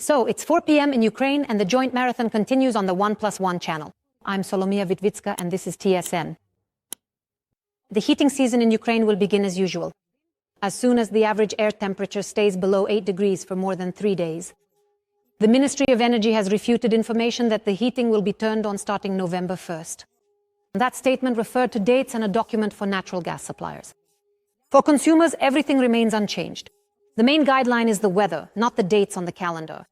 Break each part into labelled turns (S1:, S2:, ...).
S1: So, it's 4 p.m. in Ukraine and the joint marathon continues on the 1+1 channel. I'm Solomia Vitvitska and this is TSN. The heating season in Ukraine will begin as usual, as soon as the average air temperature stays below 8 degrees for more than 3 days. The Ministry of Energy has refuted information that the heating will be turned on starting November 1st. That statement referred to dates and a document for natural gas suppliers. For consumers, everything remains unchanged. The main guideline is the weather, not the dates on the calendar.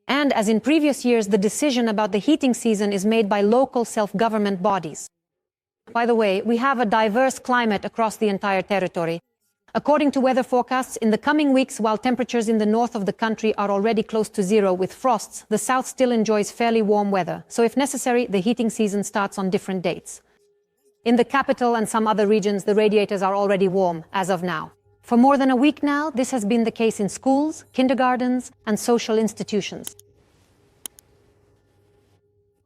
S1: And as in previous years, the decision about the heating season is made by local self-government bodies. By the way, we have a diverse climate across the entire territory. According to weather forecasts, in the coming weeks, while temperatures in the north of the country are already close to zero with frosts, the south still enjoys fairly warm weather. So if necessary, the heating season starts on different dates. In the capital and some other regions, the radiators are already warm as of now. For more than a week now, this has been the case in schools, kindergartens, and social institutions.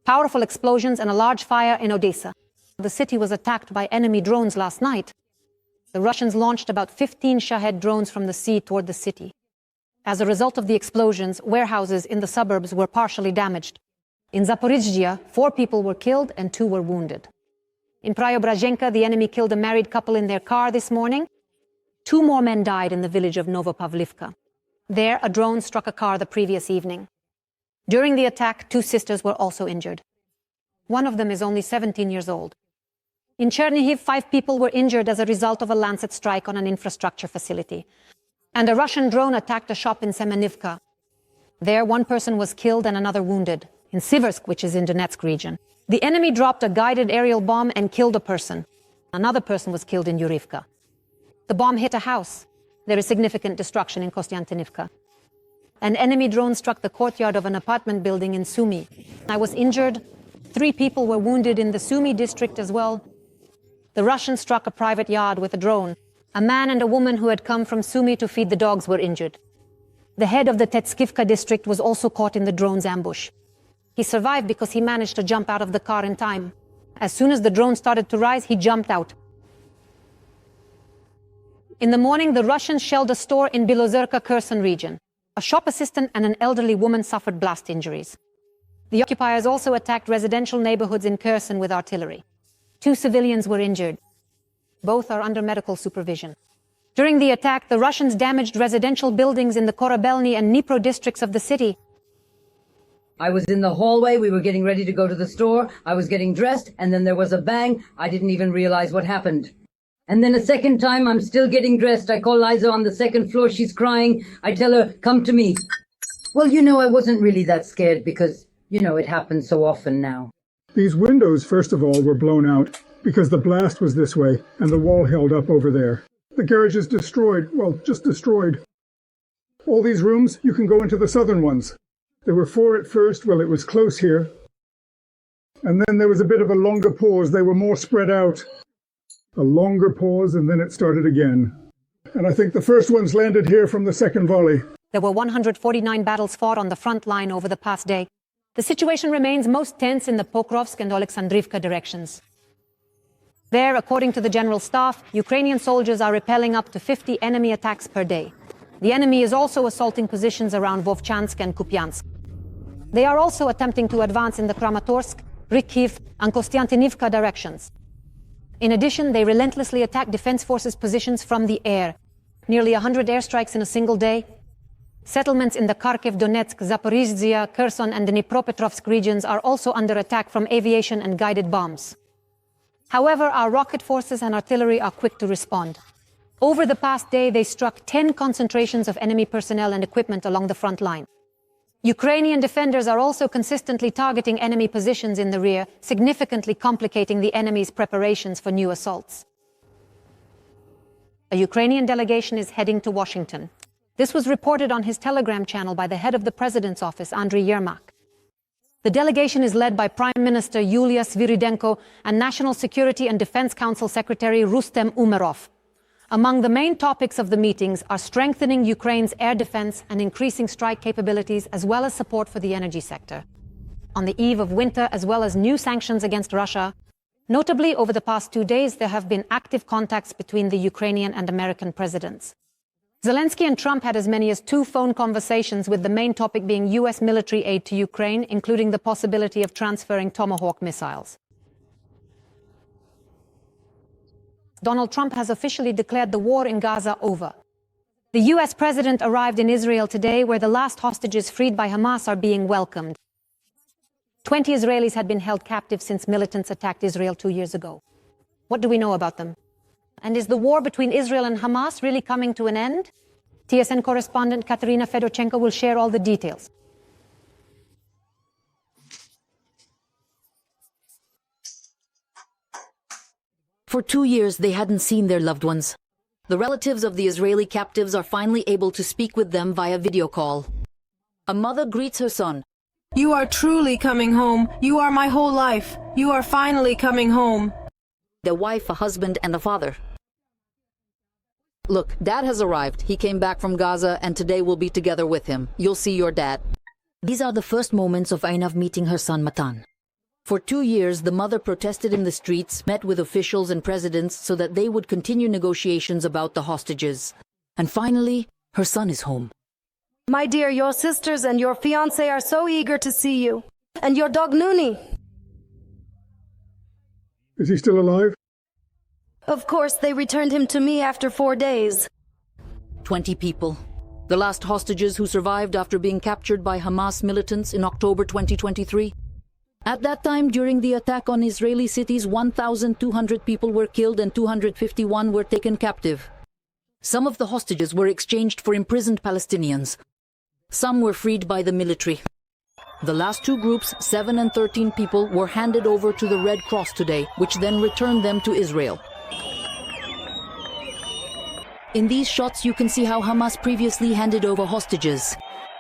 S1: Powerful explosions and a large fire in Odessa. The city was attacked by enemy drones last night. The Russians launched about 15 Shahed drones from the sea toward the city. As a result of the explosions, warehouses in the suburbs were partially damaged. In Zaporizhzhia, 4 people were killed and 2 were wounded. In Preobrazhenka, the enemy killed a married couple in their car this morning. 2 more men died in the village of Novopavlivka. There, a drone struck a car the previous evening. During the attack, 2 sisters were also injured. One of them is only 17 years old. In Chernihiv, 5 people were injured as a result of a Lancet strike on an infrastructure facility. And a Russian drone attacked a shop in Semenivka. There, 1 person was killed and another wounded. In Siversk, which is in Donetsk region, the enemy dropped a guided aerial bomb and killed a person. Another person was killed in Yurivka. The bomb hit a house. There is significant destruction in Kostiantynivka. An enemy drone struck the courtyard of an apartment building in Sumy. I was injured. 3 people were wounded in the Sumy district as well. The Russians struck a private yard with a drone. A man and a woman who had come from Sumy to feed the dogs were injured. The head of the Tetskivka district was also caught in the drone's ambush. He survived because he managed to jump out of the car in time. As soon as the drone started to rise, he jumped out. In the morning, the Russians shelled a store in Bilozerka, Kherson region. A shop assistant and an elderly woman suffered blast injuries. The occupiers also attacked residential neighborhoods in Kherson with artillery. 2 civilians were injured. Both are under medical supervision. During the attack, the Russians damaged residential buildings in the Korabelny and Dnipro districts of the city.
S2: I was in the hallway, we were getting ready to go to the store, I was getting dressed, and then there was a bang. I didn't even realize what happened. And then a second time, I'm still getting dressed. I call Liza on the 2nd floor, she's crying. I tell her, come to me. Well, I wasn't really that scared because, it happens so often now.
S3: These windows, first of all, were blown out because the blast was this way and the wall held up over there. The garage is destroyed, just destroyed. All these rooms, you can go into the southern ones. There were 4 at first, it was close here. And then there was a bit of a longer pause, they were more spread out. A longer pause and then it started again. And I think the first ones landed here from the 2nd volley.
S1: There were 149 battles fought on the front line over the past day. The situation remains most tense in the Pokrovsk and Oleksandrivka directions. There, according to the General Staff, Ukrainian soldiers are repelling up to 50 enemy attacks per day. The enemy is also assaulting positions around Vovchansk and Kupiansk. They are also attempting to advance in the Kramatorsk, Rykhiv, and Kostiantynivka directions. In addition, they relentlessly attack defense forces' positions from the air. Nearly 100 airstrikes in a single day. Settlements in the Kharkiv, Donetsk, Zaporizhzhia, Kherson, and Dnipropetrovsk regions are also under attack from aviation and guided bombs. However, our rocket forces and artillery are quick to respond. Over the past day, they struck 10 concentrations of enemy personnel and equipment along the front line. Ukrainian defenders are also consistently targeting enemy positions in the rear, significantly complicating the enemy's preparations for new assaults. A Ukrainian delegation is heading to Washington. This was reported on his Telegram channel by the head of the President's office, Andriy Yermak. The delegation is led by Prime Minister Yulia Sviridenko and National Security and Defense Council Secretary Rustem Umerov. Among the main topics of the meetings are strengthening Ukraine's air defense and increasing strike capabilities, as well as support for the energy sector. On the eve of winter, as well as new sanctions against Russia, notably over the past 2 days, there have been active contacts between the Ukrainian and American presidents. Zelensky and Trump had as many as 2 phone conversations, with the main topic being U.S. military aid to Ukraine, including the possibility of transferring Tomahawk missiles. Donald Trump has officially declared the war in Gaza over. The U.S. president arrived in Israel today, where the last hostages freed by Hamas are being welcomed. 20 Israelis had been held captive since militants attacked Israel 2 years ago. What do we know about them? And is the war between Israel and Hamas really coming to an end? TSN correspondent Katerina Fedorchenko will share all the details.
S4: For 2 years, they hadn't seen their loved ones. The relatives of the Israeli captives are finally able to speak with them via video call. A mother greets her son.
S5: "You are truly coming home. You are my whole life. You are finally coming home."
S4: Their wife, a husband, and a father. "Look, Dad has arrived. He came back from Gaza, and today we'll be together with him. You'll see your dad." These are the first moments of Einav meeting her son Matan. For 2 years, the mother protested in the streets, met with officials and presidents so that they would continue negotiations about the hostages. And finally, her son is home.
S6: "My dear, your sisters and your fiancé are so eager to see you. And your dog Nuni."
S3: Is he still alive?
S6: "Of course, they returned him to me after 4 days."
S4: 20 people. The last hostages who survived after being captured by Hamas militants in October 2023. At that time, during the attack on Israeli cities, 1,200 people were killed and 251 were taken captive. Some of the hostages were exchanged for imprisoned Palestinians. Some were freed by the military. The last 2 groups, 7 and 13 people, were handed over to the Red Cross today, which then returned them to Israel. In these shots, you can see how Hamas previously handed over hostages.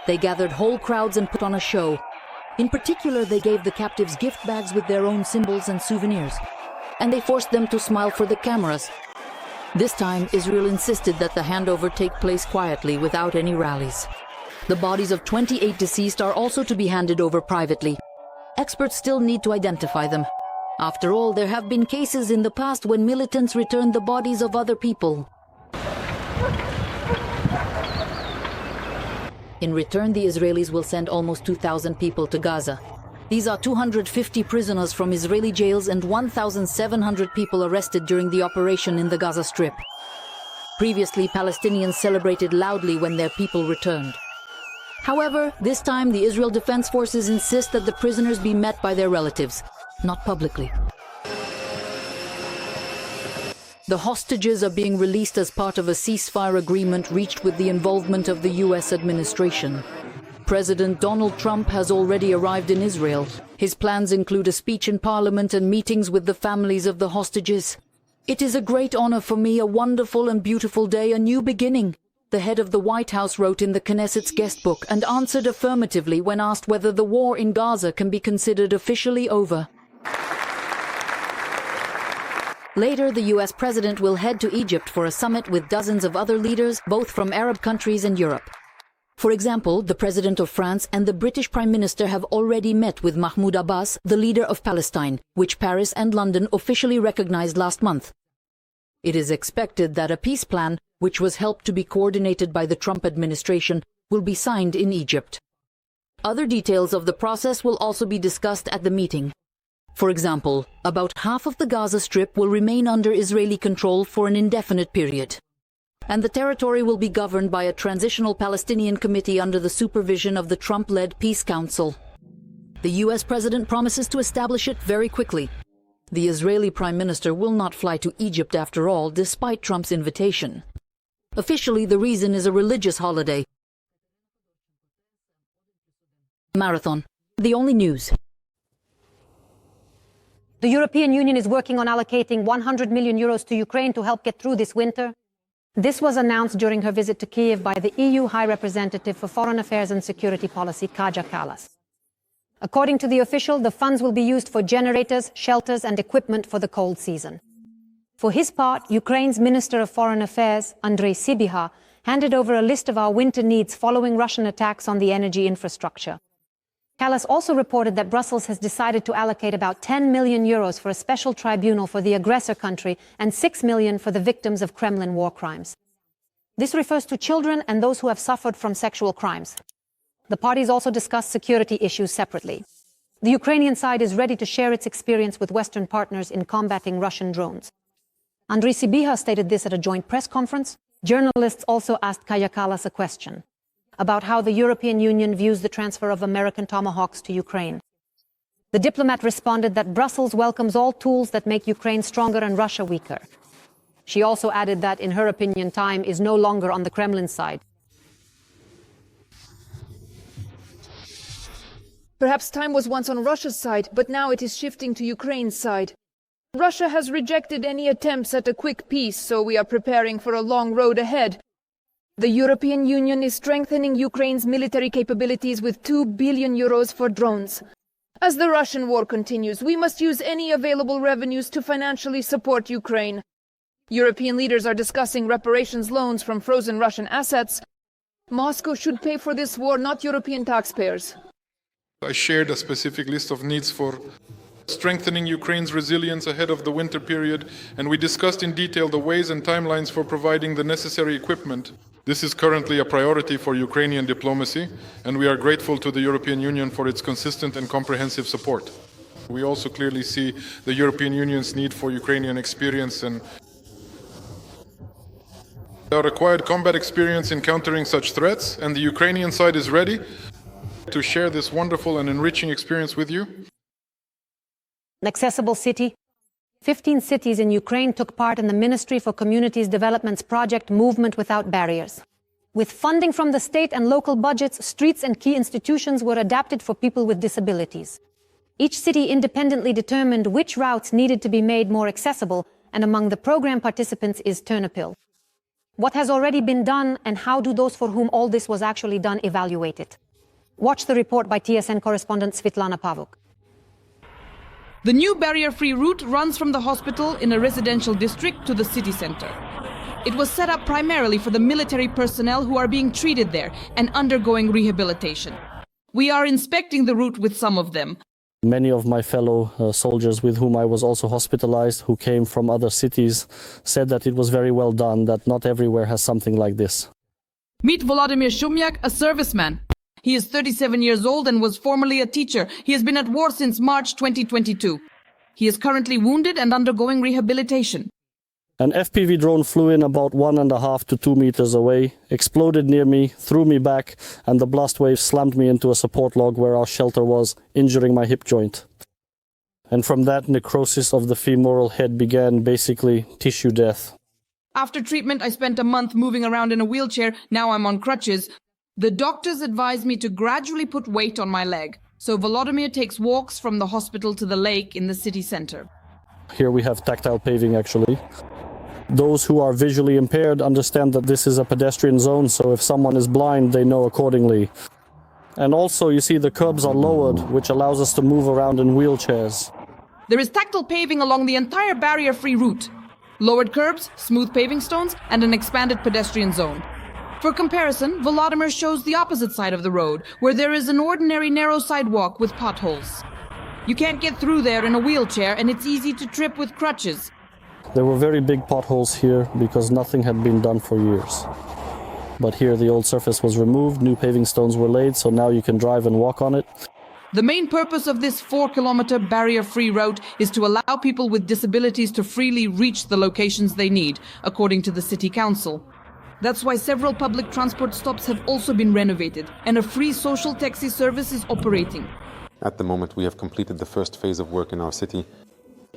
S4: They gathered whole crowds and put on a show. In particular, they gave the captives gift bags with their own symbols and souvenirs. And they forced them to smile for the cameras. This time, Israel insisted that the handover take place quietly, without any rallies. The bodies of 28 deceased are also to be handed over privately. Experts still need to identify them. After all, there have been cases in the past when militants returned the bodies of other people. In return, the Israelis will send almost 2,000 people to Gaza. These are 250 prisoners from Israeli jails and 1,700 people arrested during the operation in the Gaza Strip. Previously, Palestinians celebrated loudly when their people returned. However, this time the Israel Defense Forces insist that the prisoners be met by their relatives, not publicly. The hostages are being released as part of a ceasefire agreement reached with the involvement of the U.S. administration. President Donald Trump has already arrived in Israel. His plans include a speech in Parliament and meetings with the families of the hostages. "It is a great honor for me, a wonderful and beautiful day, a new beginning," the head of the White House wrote in the Knesset's guest book, and answered affirmatively when asked whether the war in Gaza can be considered officially over. Later, the U.S. president will head to Egypt for a summit with dozens of other leaders, both from Arab countries and Europe. For example, the president of France and the British Prime Minister have already met with Mahmoud Abbas, the leader of Palestine, which Paris and London officially recognized last month. It is expected that a peace plan, which was helped to be coordinated by the Trump administration, will be signed in Egypt. Other details of the process will also be discussed at the meeting. For example, about half of the Gaza Strip will remain under Israeli control for an indefinite period. And the territory will be governed by a transitional Palestinian committee under the supervision of the Trump-led Peace Council. The U.S. president promises to establish it very quickly. The Israeli prime minister will not fly to Egypt after all, despite Trump's invitation. Officially, the reason is a religious holiday. Marathon. The only news.
S1: The European Union is working on allocating 100 million euros to Ukraine to help get through this winter. This was announced during her visit to Kyiv by the EU High Representative for Foreign Affairs and Security Policy, Kaja Kallas. According to the official, the funds will be used for generators, shelters and equipment for the cold season. For his part, Ukraine's Minister of Foreign Affairs, Andrei Sybiha, handed over a list of our winter needs following Russian attacks on the energy infrastructure. Kallas also reported that Brussels has decided to allocate about 10 million euros for a special tribunal for the aggressor country and 6 million for the victims of Kremlin war crimes. This refers to children and those who have suffered from sexual crimes. The parties also discussed security issues separately. The Ukrainian side is ready to share its experience with Western partners in combating Russian drones. Andriy Sibiha stated this at a joint press conference. Journalists also asked Kaja Kallas a question about how the European Union views the transfer of American Tomahawks to Ukraine. The diplomat responded that Brussels welcomes all tools that make Ukraine stronger and Russia weaker. She also added that, in her opinion, time is no longer on the Kremlin side.
S7: Perhaps time was once on Russia's side, but now it is shifting to Ukraine's side. Russia has rejected any attempts at a quick peace, so we are preparing for a long road ahead. The European Union is strengthening Ukraine's military capabilities with 2 billion euros for drones. As the Russian war continues, we must use any available revenues to financially support Ukraine. European leaders are discussing reparations loans from frozen Russian assets. Moscow should pay for this war, not European taxpayers.
S8: I shared a specific list of needs for strengthening Ukraine's resilience ahead of the winter period, and we discussed in detail the ways and timelines for providing the necessary equipment. This is currently a priority for Ukrainian diplomacy, and we are grateful to the European Union for its consistent and comprehensive support. We also clearly see the European Union's need for Ukrainian experience and our acquired combat experience in countering such threats, and the Ukrainian side is ready to share this wonderful and enriching experience with you.
S1: An accessible city. 15 cities in Ukraine took part in the Ministry for Communities Development's project Movement Without Barriers. With funding from the state and local budgets, streets and key institutions were adapted for people with disabilities. Each city independently determined which routes needed to be made more accessible, and among the program participants is Ternopil. What has already been done, and how do those for whom all this was actually done evaluate it? Watch the report by TSN correspondent Svetlana Pavuk.
S9: The new barrier-free route runs from the hospital in a residential district to the city center. It was set up primarily for the military personnel who are being treated there and undergoing rehabilitation. We are inspecting the route with some of them.
S10: Many of my fellow soldiers with whom I was also hospitalized, who came from other cities, said that it was very well done, that not everywhere has something like this.
S9: Meet Volodymyr Shumyak, a serviceman. He is 37 years old and was formerly a teacher. He has been at war since March 2022. He is currently wounded and undergoing rehabilitation.
S10: An FPV drone flew in about 1.5 to 2 meters away, exploded near me, threw me back, and the blast wave slammed me into a support log where our shelter was, injuring my hip joint. And from that, necrosis of the femoral head began, basically tissue death.
S9: After treatment, I spent a month moving around in a wheelchair. Now I'm on crutches. The doctors advised me to gradually put weight on my leg. So Volodymyr takes walks from the hospital to the lake in the city center.
S10: Here we have tactile paving, actually. Those who are visually impaired understand that this is a pedestrian zone, so if someone is blind, they know accordingly. And also, you see, the curbs are lowered, which allows us to move around in wheelchairs.
S9: There is tactile paving along the entire barrier-free route. Lowered curbs, smooth paving stones, and an expanded pedestrian zone. For comparison, Volodymyr shows the opposite side of the road, where there is an ordinary narrow sidewalk with potholes. You can't get through there in a wheelchair, and it's easy to trip with crutches.
S10: There were very big potholes here because nothing had been done for years. But here the old surface was removed, new paving stones were laid, so now you can drive and walk on it.
S9: The main purpose of this 4-kilometer barrier-free route is to allow people with disabilities to freely reach the locations they need, according to the City Council. That's why several public transport stops have also been renovated, and a free social taxi service is operating.
S11: At the moment, we have completed the first phase of work in our city.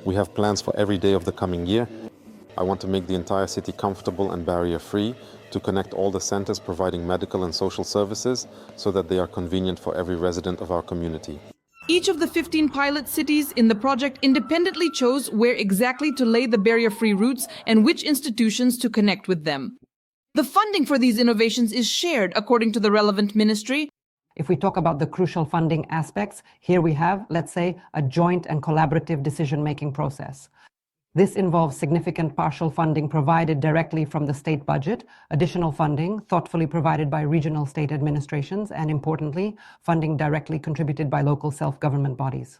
S11: We have plans for every day of the coming year. I want to make the entire city comfortable and barrier-free, to connect all the centers providing medical and social services so that they are convenient for every resident of our community.
S9: Each of the 15 pilot cities in the project independently chose where exactly to lay the barrier-free routes and which institutions to connect with them. The funding for these innovations is shared according to the relevant ministry.
S12: If we talk about the crucial funding aspects, here we have, let's say, a joint and collaborative decision-making process. This involves significant partial funding provided directly from the state budget, additional funding thoughtfully provided by regional state administrations, and importantly, funding directly contributed by local self-government bodies.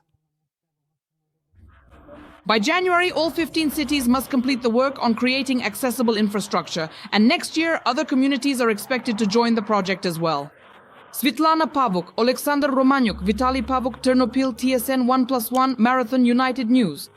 S9: By January, all 15 cities must complete the work on creating accessible infrastructure, and next year, other communities are expected to join the project as well. Svitlana Pavuk, Alexander Romanyuk, Vitaly Pavuk, Ternopil, TSN 1+1, Marathon United News.